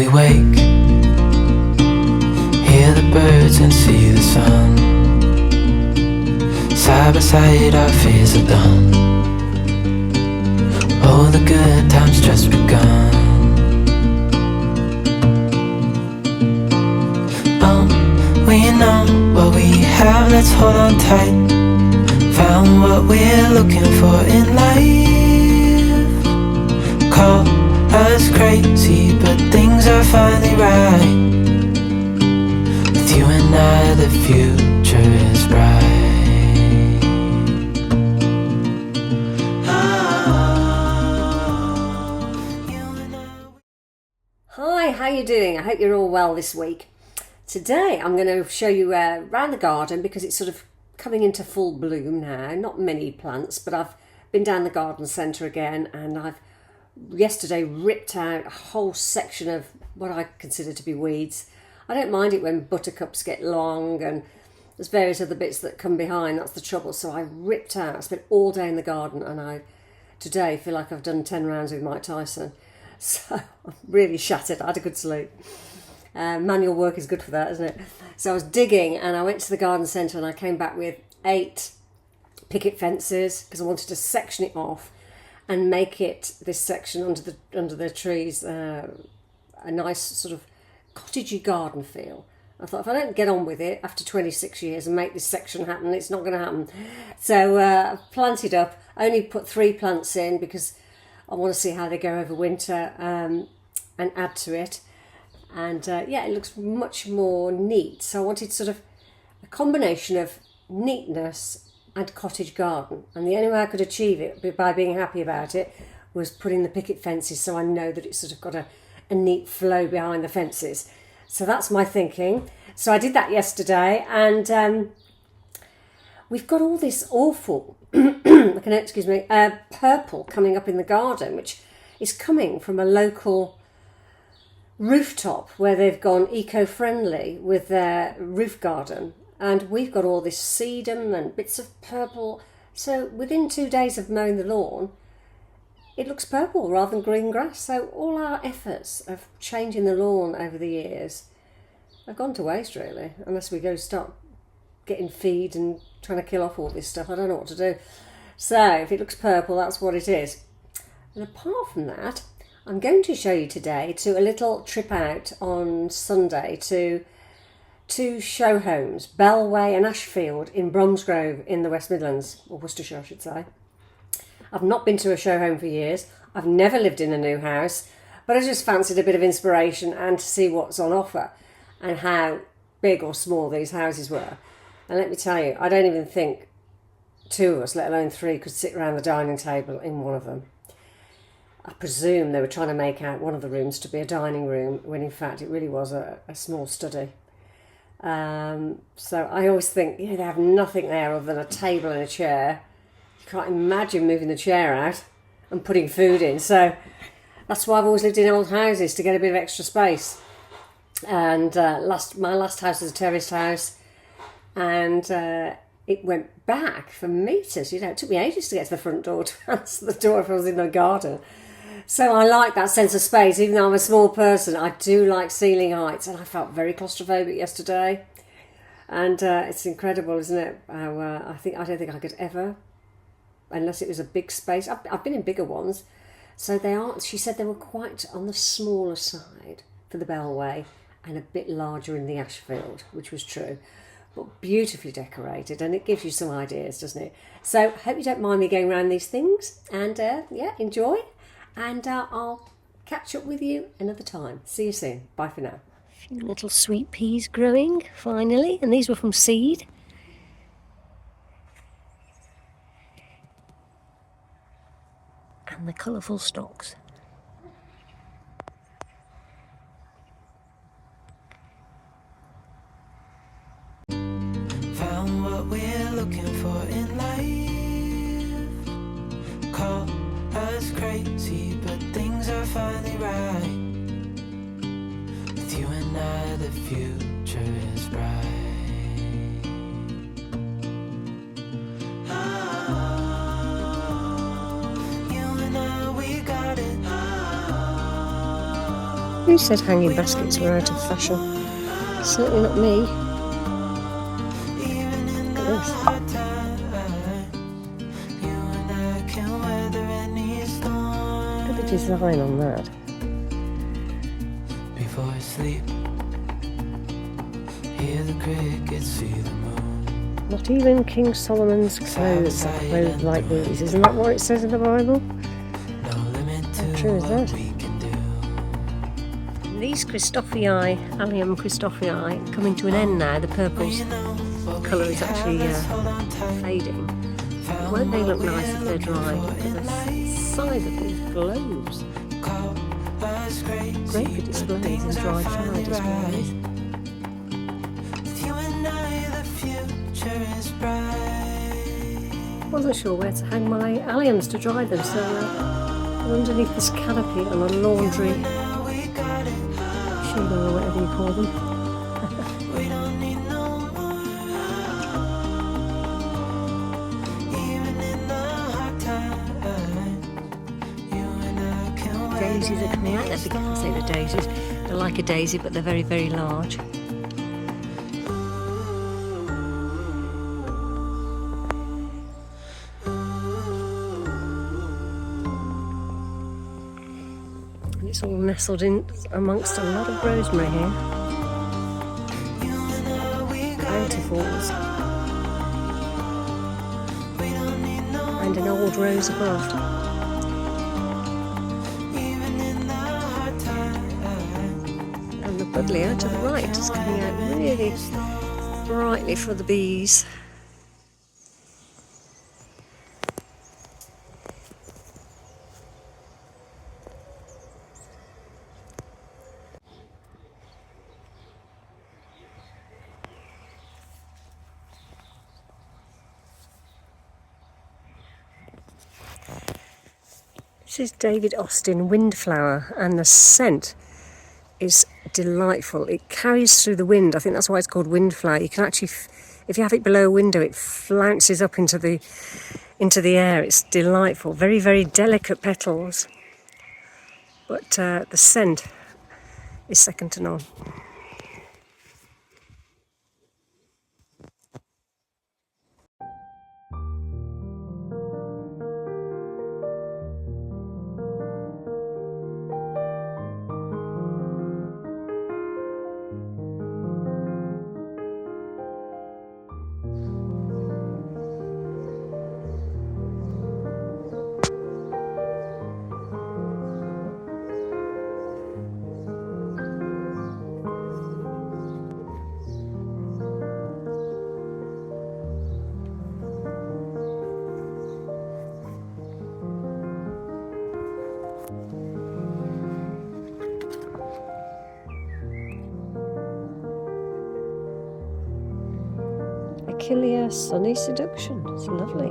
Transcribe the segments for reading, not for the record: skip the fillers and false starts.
we wake, hear the birds and see the sun. Side by side our fears are done. Oh, the good times just begun. We know what we have, let's hold on tight. Found what we're looking for in life. Call us crazy, but things are finally right. With you and I, the future is bright. Hi, how you doing? I hope you're all well this week. Today I'm going to show you around the garden because it's sort of coming into full bloom now. Not many plants, but I've been down the garden centre again, and I've yesterday ripped out a whole section of what I consider to be weeds. I don't mind it when buttercups get long and there's various other bits that come behind, that's the trouble. So I ripped out, I spent all day in the garden, and I today feel like I've done 10 rounds with Mike Tyson. So I'm really shattered. I had a good sleep. Manual work is good for that, isn't it? So I was digging, and I went to the garden centre, and I came back with 8 picket fences because I wanted to section it off and make it, this section under the trees, a nice sort of cottagey garden feel. I thought if I don't get on with it after 26 years and make this section happen, it's not going to happen. So I've planted up, only put 3 plants in because I want to see how they go over winter and add to it. And yeah, it looks much more neat. So I wanted sort of a combination of neatness and cottage garden. And the only way I could achieve it by being happy about it was putting the picket fences, so I know that it's sort of got a neat flow behind the fences. So that's my thinking. So I did that yesterday, and we've got all this awful, purple coming up in the garden, which is coming from a local rooftop where they've gone eco-friendly with their roof garden, and we've got all this sedum and bits of purple. So within 2 days of mowing the lawn, it looks purple rather than green grass. So all our efforts of changing the lawn over the years have gone to waste, really, unless we go start getting feed and trying to kill off all this stuff. I don't know what to do. So if it looks purple, that's what it is. And apart from that, I'm going to show you today to a little trip out on Sunday to 2 show homes, Bellway and Ashfield in Bromsgrove in the West Midlands, or Worcestershire I should say. I've not been to a show home for years. I've never lived in a new house, but I just fancied a bit of inspiration and to see what's on offer and how big or small these houses were. And let me tell you, I don't even think 2 of us, let alone 3, could sit around the dining table in one of them. I presume they were trying to make out one of the rooms to be a dining room, when in fact it really was a small study. So I always think, they have nothing there other than a table and a chair. You can't imagine moving the chair out and putting food in. So that's why I've always lived in old houses, to get a bit of extra space. And my last house was a terraced house, and it went back for metres. It took me ages to get to the front door to answer the door if I was in the garden. So I like that sense of space. Even though I'm a small person, I do like ceiling heights, and I felt very claustrophobic yesterday. And it's incredible, isn't it? How I don't think I could ever, unless it was a big space. I've been in bigger ones, so they are. She said they were quite on the smaller side for the Bellway, and a bit larger in the Ashfield, which was true. But beautifully decorated, and it gives you some ideas, doesn't it? So hope you don't mind me going around these things, and yeah, enjoy. And I'll catch up with you another time. See you soon. Bye for now. A few little sweet peas growing, finally. And these were from seed. And the colourful stalks. Found what we're looking for in life. Call us crazy, but things are finally right. With you and I, the future is bright. Who said hanging baskets were out of fashion? Certainly not me. Look at this. Look at the design on that. Before I sleep, hear the crickets, see the moon. Not even King Solomon's clothes are clothed like these. Isn't that what it says in the Bible? No limit to How true is what that? we can do. These Christophii, Allium Christophii, coming to an end now. The purple's colour is actually fading. Won't they look nice if they're dry? Look at the size of these globes. Great for displays and dry flower displays. Wasn't sure where to hang my alliums to dry them, so underneath this canopy on a laundry shingle or whatever you call them. Daisies are coming out. That's because I say the daisies. They're like a daisy, but they're very, very large. And it's all nestled in amongst a lot of rosemary here. Bountifuls. And an old rose above. Buddleia to the right is coming out really brightly for the bees. This is David Austin Windflower, and the scent is delightful. It carries through the wind. I think that's why it's called windflower. You can actually, if you have it below a window, it flounces up into the air. It's delightful. Very, very delicate petals, but the scent is second to none. Achillea Sunny Seduction. It's lovely.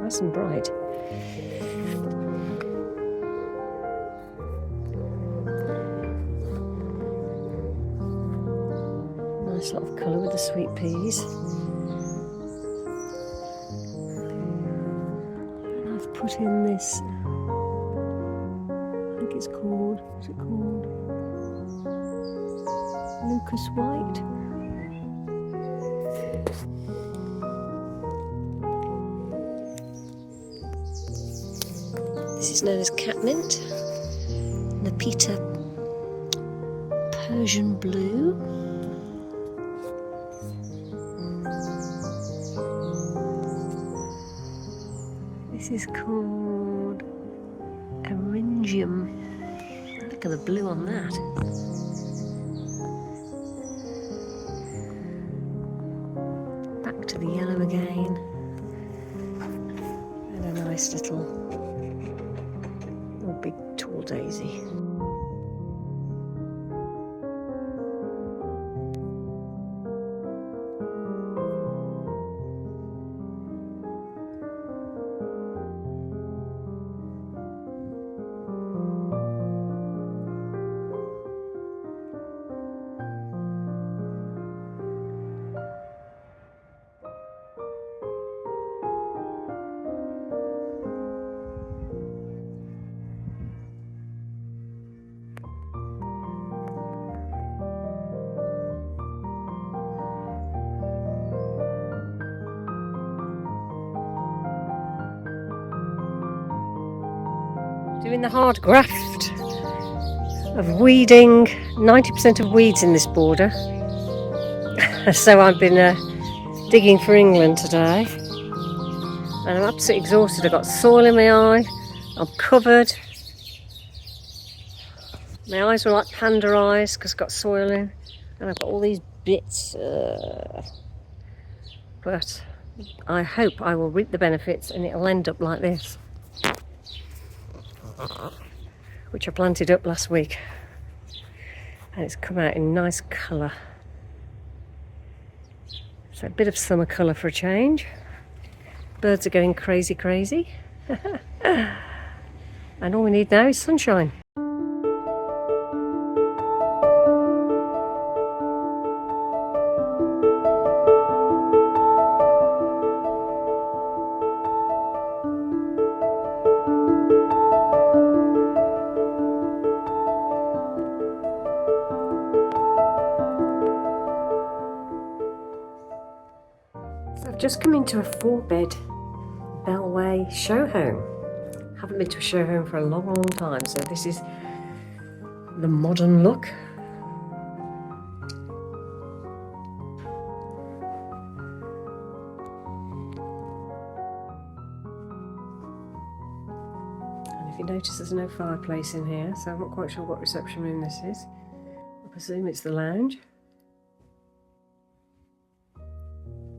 Nice and bright. Nice lot of colour with the sweet peas. And I've put in this, I think it's called, what's it called? Lucas White. This is known as catmint, Nepeta Persian Blue. This is called Eryngium. Look at the blue on that. Back to the yellow again. And a nice little big tall daisy. Doing the hard graft of weeding 90% of weeds in this border. So I've been digging for England today, and I'm absolutely exhausted. I've got soil in my eye, I'm covered. My eyes are like panda eyes because I've got soil in, and I've got all these bits. But I hope I will reap the benefits and it'll end up like this, which I planted up last week, and it's come out in nice colour. So a bit of summer colour for a change. Birds are going crazy and all we need now is sunshine. So I've just come into a 4-bed Bellway show home. Haven't been to a show home for a long time, so this is the modern look. And if you notice, there's no fireplace in here, so I'm not quite sure what reception room this is. I presume it's the lounge.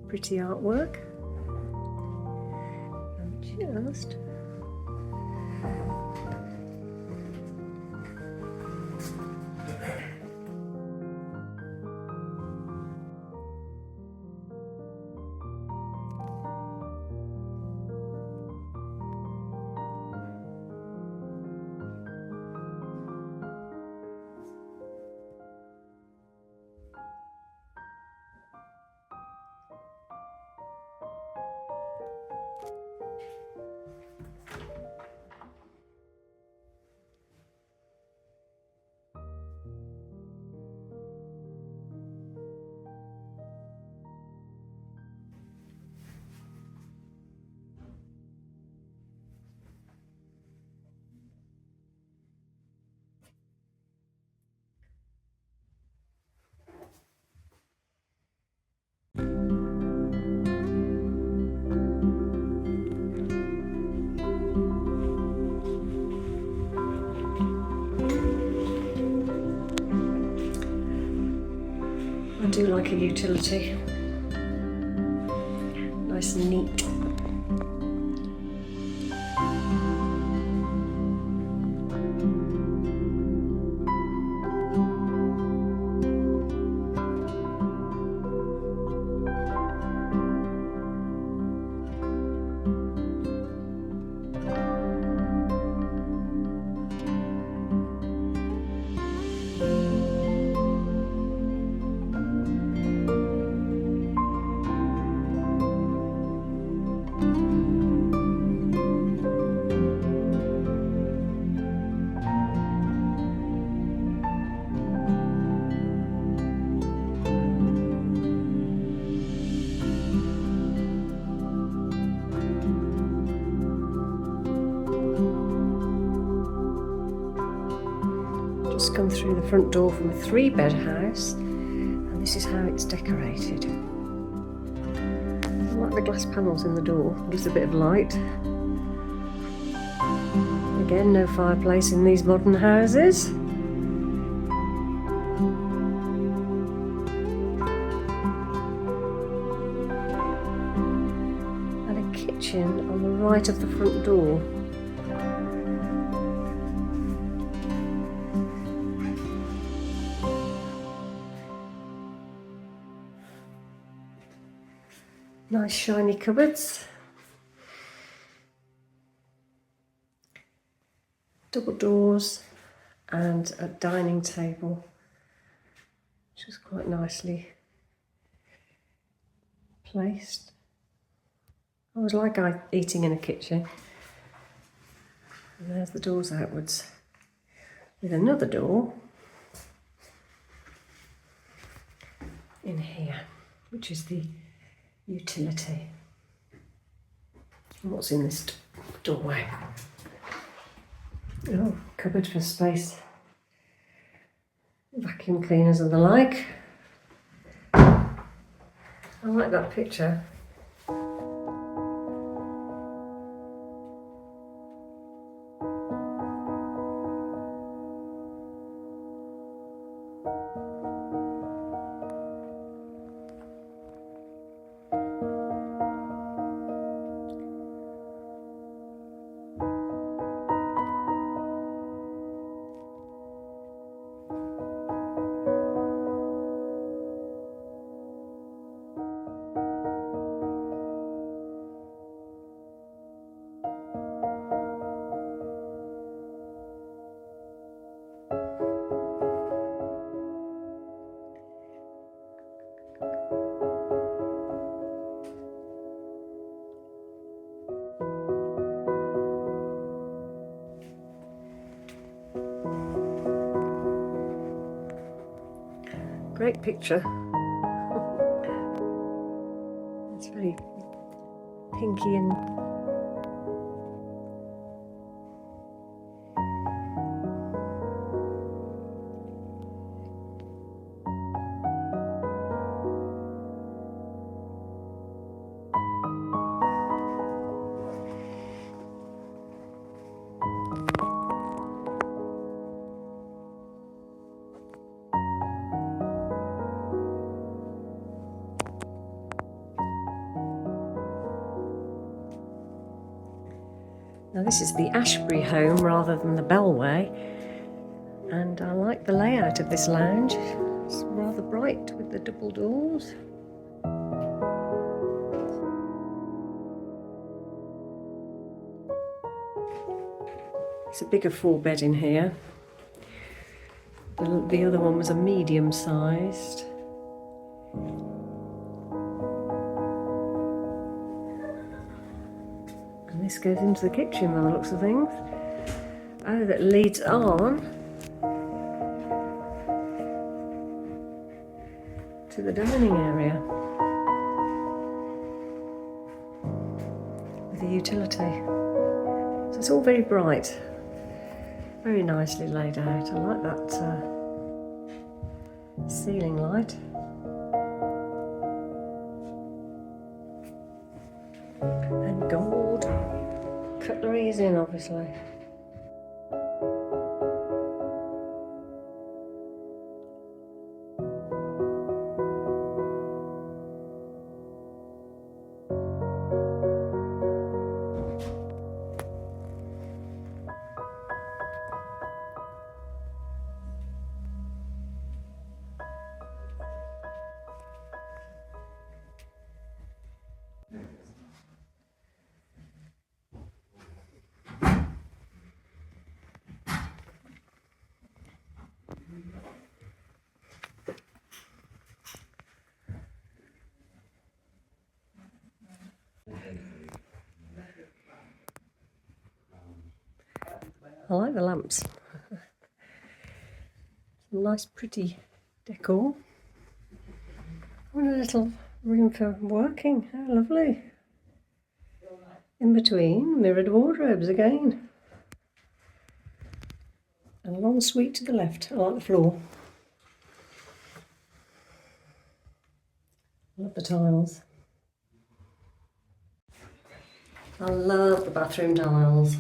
Pretty artwork. And just I do like a utility. Nice and neat. Just come through the front door from a 3-bed house, and this is how it's decorated. I like the glass panels in the door, it gives a bit of light. Again, no fireplace in these modern houses. And a kitchen on the right of the front door. Nice shiny cupboards. Double doors and a dining table, which is quite nicely placed. I always like eating in a kitchen. And there's the doors outwards, with another door in here, which is the utility. And what's in this doorway? Oh, cupboard for space. Vacuum cleaners and the like. I like that picture. Great picture. It's very pinky and now this is the Ashbury home rather than the Bellway, and I like the layout of this lounge. It's rather bright with the double doors. It's a bigger 4-bed in here. The other one was a medium-sized. This goes into the kitchen by the looks of things. Oh, that leads on to the dining area with a utility. So it's all very bright, very nicely laid out. I like that ceiling light. And gold. Cutlery is in, obviously. I like the lamps. Nice pretty decor. And a little room for working. How lovely. In between, mirrored wardrobes again. And an ensuite to the left. I like the floor. Love the tiles. I love the bathroom tiles.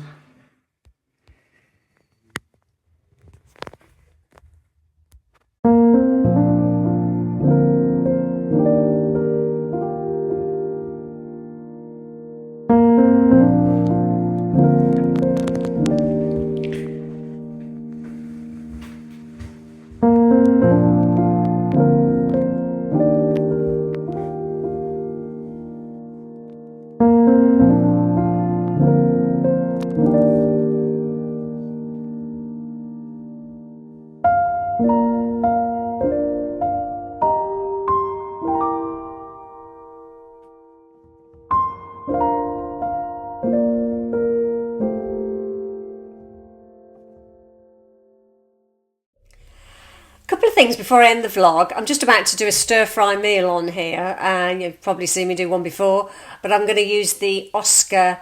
Things before I end the vlog. I'm just about to do a stir-fry meal on here, and you've probably seen me do one before, but I'm going to use the Oscar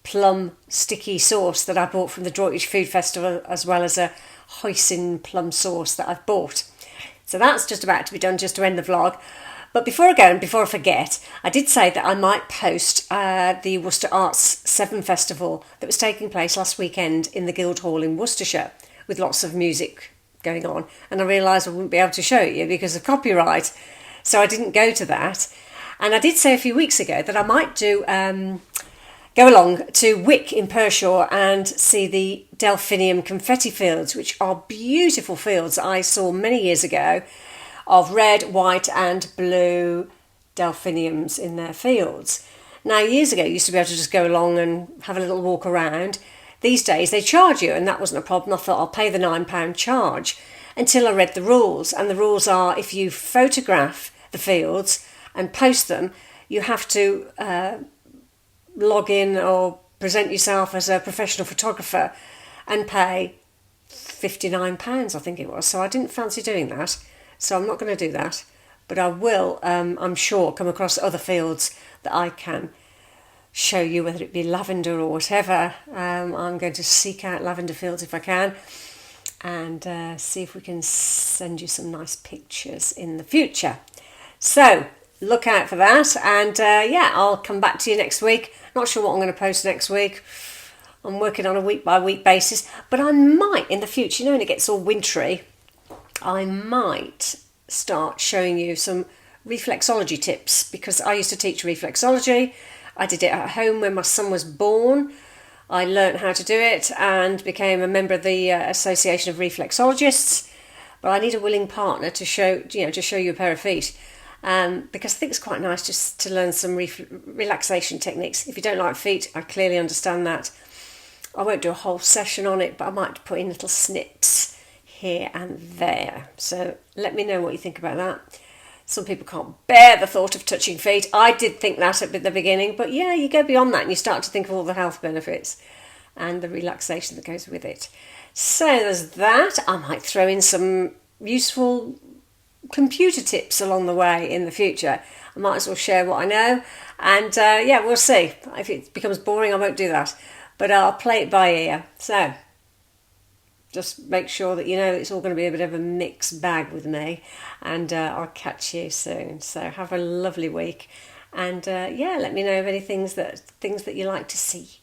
plum sticky sauce that I bought from the Droitwich Food Festival, as well as a hoisin plum sauce that I've bought. So that's just about to be done, just to end the vlog. But before I go and before I forget, I did say that I might post the Worcester Arts 7 Festival that was taking place last weekend in the Guildhall in Worcestershire, with lots of music going on. And I realised I wouldn't be able to show you because of copyright, so I didn't go to that. And I did say a few weeks ago that I might do go along to Wick in Pershore and see the delphinium confetti fields, which are beautiful fields I saw many years ago of red, white and blue delphiniums in their fields. Now, years ago you used to be able to just go along and have a little walk around. These days they charge you, and that wasn't a problem. I thought I'll pay the £9 charge, until I read the rules. And the rules are, if you photograph the fields and post them, you have to log in or present yourself as a professional photographer and pay £59, I think it was. So I didn't fancy doing that, so I'm not going to do that. But I will, I'm sure, come across other fields that I can show you, whether it be lavender or whatever. I'm going to seek out lavender fields if I can, and see if we can send you some nice pictures in the future. So look out for that, and yeah, I'll come back to you next week. Not sure what I'm going to post next week. I'm working on a week by week basis, but I might in the future, you know, when it gets all wintry, I might start showing you some reflexology tips, because I used to teach reflexology. I did it at home when my son was born. I learnt how to do it and became a member of the Association of Reflexologists. But I need a willing partner to show you a pair of feet. Because I think it's quite nice just to learn some relaxation techniques. If you don't like feet, I clearly understand that. I won't do a whole session on it, but I might put in little snips here and there. So let me know what you think about that. Some people can't bear the thought of touching feet. I did think that at the beginning, but yeah, you go beyond that and you start to think of all the health benefits and the relaxation that goes with it. So there's that. I might throw in some useful computer tips along the way in the future. I might as well share what I know, and yeah, we'll see. If it becomes boring, I won't do that, but I'll play it by ear. So just make sure that you know it's all going to be a bit of a mixed bag with me, and I'll catch you soon. So have a lovely week, and yeah, let me know of any things that you like to see,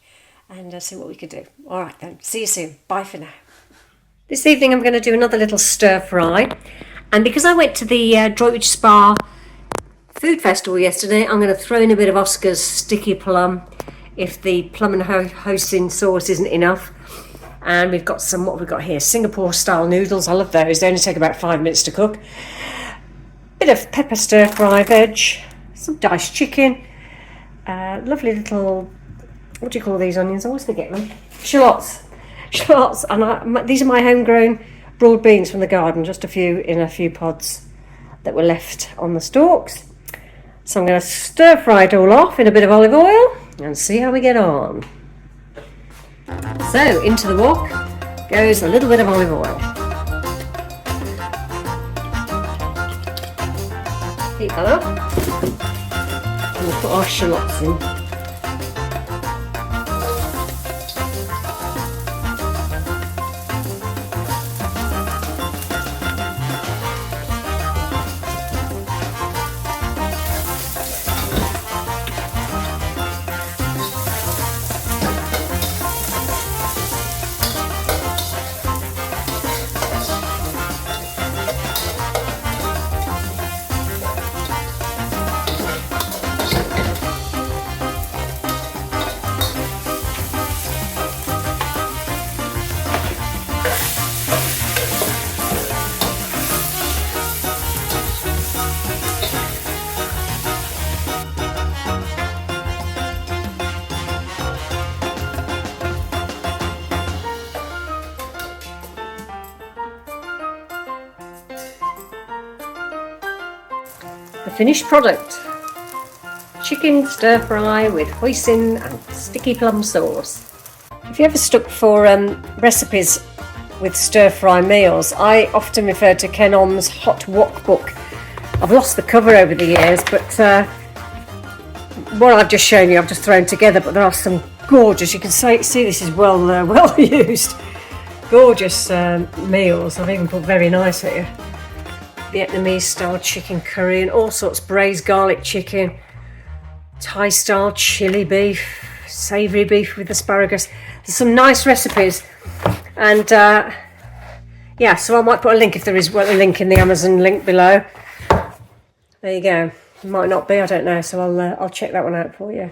and see what we can do. All right then, see you soon. Bye for now. This evening I'm going to do another little stir fry. And because I went to the Droitwich Spa Food Festival yesterday, I'm going to throw in a bit of Oscar's sticky plum if the plum and hoisin sauce isn't enough. And we've got some, what have we got here? Singapore style noodles. I love those. They only take about 5 minutes to cook. Bit of pepper stir fry veg, some diced chicken, lovely little, what do you call these onions? I always forget them. Shallots. And these are my homegrown broad beans from the garden, just a few pods that were left on the stalks. So I'm going to stir fry it all off in a bit of olive oil and see how we get on. So into the wok goes a little bit of olive oil. Heat that up and we'll put our shallots in. The finished product: chicken stir fry with hoisin and sticky plum sauce. If you ever stuck for recipes with stir fry meals, I often refer to Ken Om's Hot Wok book. I've lost the cover over the years, but what I've just shown you I've just thrown together, but there are some gorgeous. You can see this is well well used. Gorgeous meals. I've even put very nice here. Vietnamese style chicken curry and all sorts. Braised garlic chicken, Thai style chili beef, savoury beef with asparagus. There's some nice recipes, and yeah, so I might put a link if there is a link in the Amazon link below. There you go. It might not be, I don't know, so I'll check that one out for you.